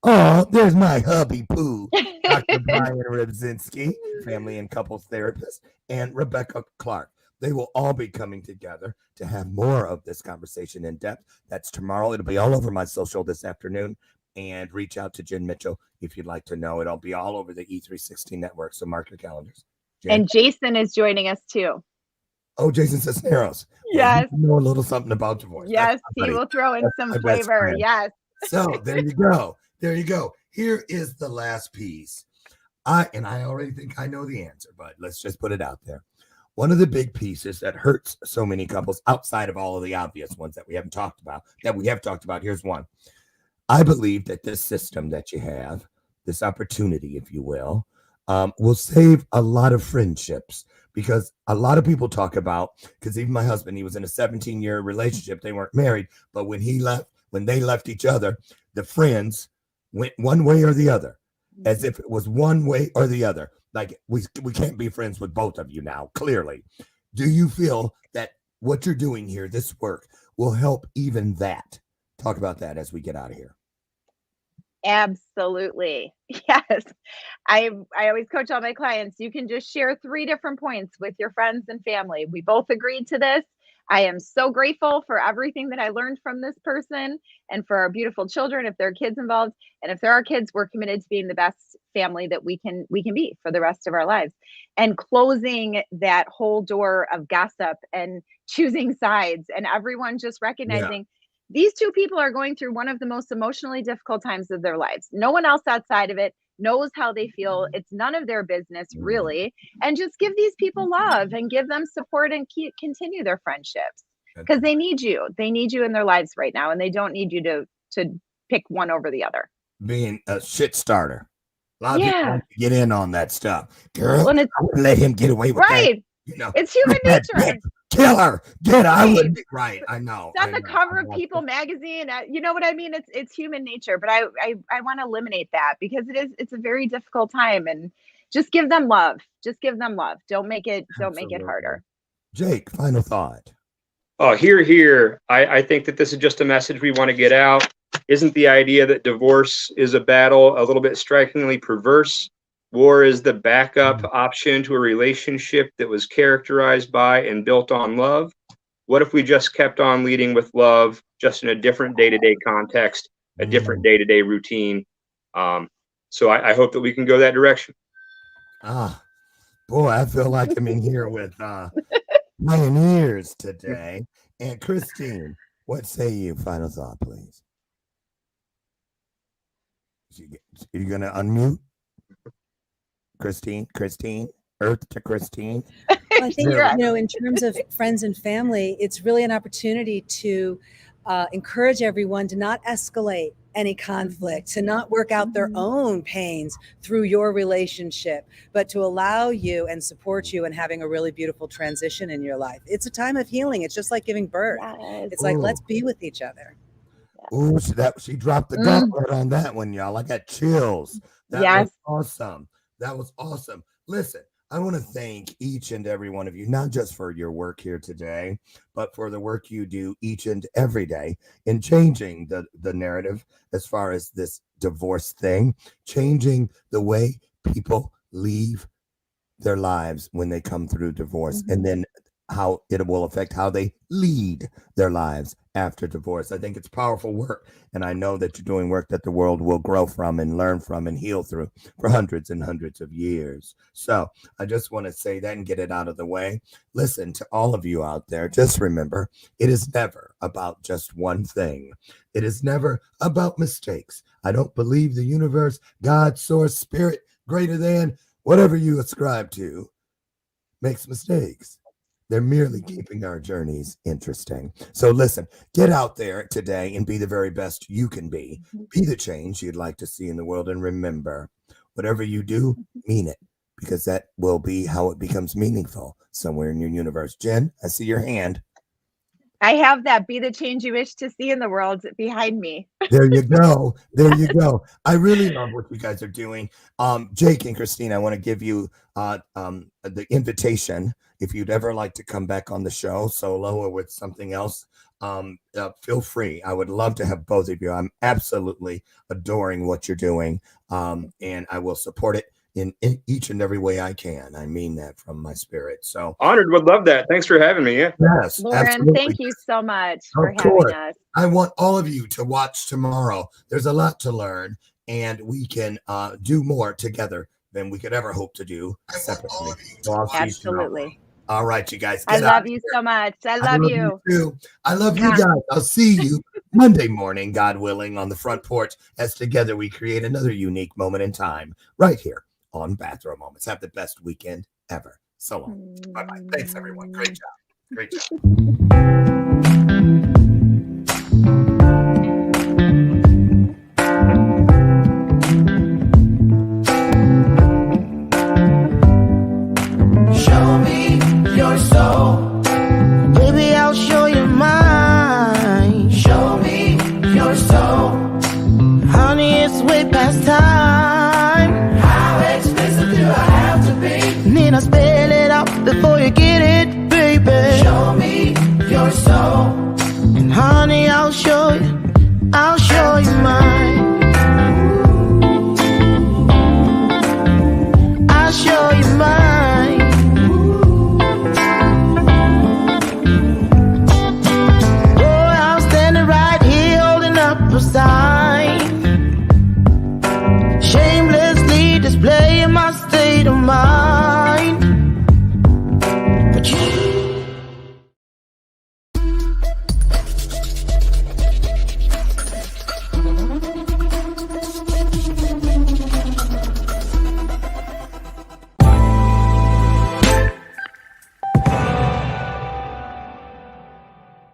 Oh, there's my hubby Pooh, Dr. Brian Rybczynski, family and couples therapist, and Rebecca Clark. They will all be coming together to have more of this conversation in depth. That's tomorrow. It'll be all over my social this afternoon. And reach out to Jen Mitchell if you'd like to know. It'll be all over the E316 network. So mark your calendars. Jen? And Jason is joining us too. Oh, Jason Cisneros. Yes. Well, you know a little something about divorce. Yes, he will throw in some flavor. Yes. So there you go. Here is the last piece. I already think I know the answer, but let's just put it out there. One of the big pieces that hurts so many couples outside of all of the obvious ones that we have talked about, here's one. I believe that this system that you have, this opportunity, if you will save a lot of friendships, because a lot of people talk about, because even my husband, he was in a 17-year relationship. They weren't married, but when they left each other, the friends went one way or the other, as if it was one way or the other. Like we can't be friends with both of you now, clearly. Do you feel that what you're doing here, this work, will help even that? Talk about that as we get out of here. Absolutely. Yes. I always coach all my clients. You can just share 3 different points with your friends and family. We both agreed to this. I am so grateful for everything that I learned from this person and for our beautiful children, if there are kids involved. And if there are kids, we're committed to being the best family that we can be for the rest of our lives. And closing that whole door of gossip and choosing sides, and everyone just recognizing these 2 people are going through one of the most emotionally difficult times of their lives. No one else outside of it knows how they feel. It's none of their business, really. And just give these people love and give them support and continue their friendships. because they need you. They need you in their lives right now, and they don't need you to pick one over the other. Being a shit starter. A lot of people Yeah. want to get in on that stuff. Girl, Well, I wouldn't let him get away with that. Right. You know, It's human that nature. bitch, kill her. Get her. I Right. wouldn't be right. I know. It's on I the know. cover I of got People magazine. You know what I mean? It's human nature, but I want to eliminate that because it's a very difficult time, and just give them love. Just give them love. Don't make it harder. Jake, final thought. Oh, here. I think that this is just a message we want to get out. Isn't the idea that divorce is a battle a little bit strikingly perverse? War is the backup option to a relationship that was characterized by and built on love. What if we just kept on leading with love, just in a different day-to-day context, a different day-to-day routine? So I hope that we can go that direction. Boy, I feel like I'm in here with pioneers today. And Christine, what say you? Final thought, please. Are you going to unmute? Christine, Earth to Christine. Well, I think, in terms of friends and family, it's really an opportunity to encourage everyone to not escalate any conflict, to not work out their own pains through your relationship, but to allow you and support you in having a really beautiful transition in your life. It's a time of healing. It's just like giving birth. Yes. It's like, let's be with each other. Ooh, she dropped the gauntlet on that one, y'all. I got chills. That was awesome. That was awesome. Listen, I want to thank each and every one of you, not just for your work here today, but for the work you do each and every day in changing the narrative as far as this divorce thing, changing the way people leave their lives when they come through divorce, and then how it will affect how they lead their lives after divorce. I think it's powerful work, and I know that you're doing work that the world will grow from and learn from and heal through for hundreds and hundreds of years. So I just want to say that and get it out of the way. Listen, to all of you out there, just remember, it is never about just one thing. It is never about mistakes. I don't believe the universe, God, source, spirit, greater than, whatever you ascribe to, makes mistakes. They're merely keeping our journeys interesting. So listen, get out there today and be the very best you can be. Be the change you'd like to see in the world. And remember, whatever you do, mean it, because that will be how it becomes meaningful somewhere in your universe. Jen, I see your hand. I have that. Be the change you wish to see in the world behind me. There you go. There you go. I really love what you guys are doing. Jake and Christine, I want to give you the invitation. If you'd ever like to come back on the show solo or with something else, feel free. I would love to have both of you. I'm absolutely adoring what you're doing, and I will support it in each and every way I can. I mean that from my spirit. So honored, would love that. Thanks for having me. Yeah. Yes, Lauren, absolutely. thank you so much for Of course. having us. I want all of you to watch tomorrow. There's a lot to learn, and we can do more together than we could ever hope to do separately. So I'll see you tomorrow. Absolutely. All right, you guys. I Get out love of you here. so much. I love you. Too. I love you guys. I'll see you Monday morning, God willing, on the front porch as together we create another unique moment in time right here on Bathrobe Moments. Have the best weekend ever. So long. Bye-bye. Thanks, everyone. Great job. Great job. Show me your soul. Baby, I'll show you mine. Show me your soul. Honey, it's way past time. How expensive do I have to be? Need I spell it out before you get it, baby? Show me your soul. And honey, I'll show you mine. I'll show you mine. Boy, I'm standing right here holding up a sign, shamelessly displaying my state of mind.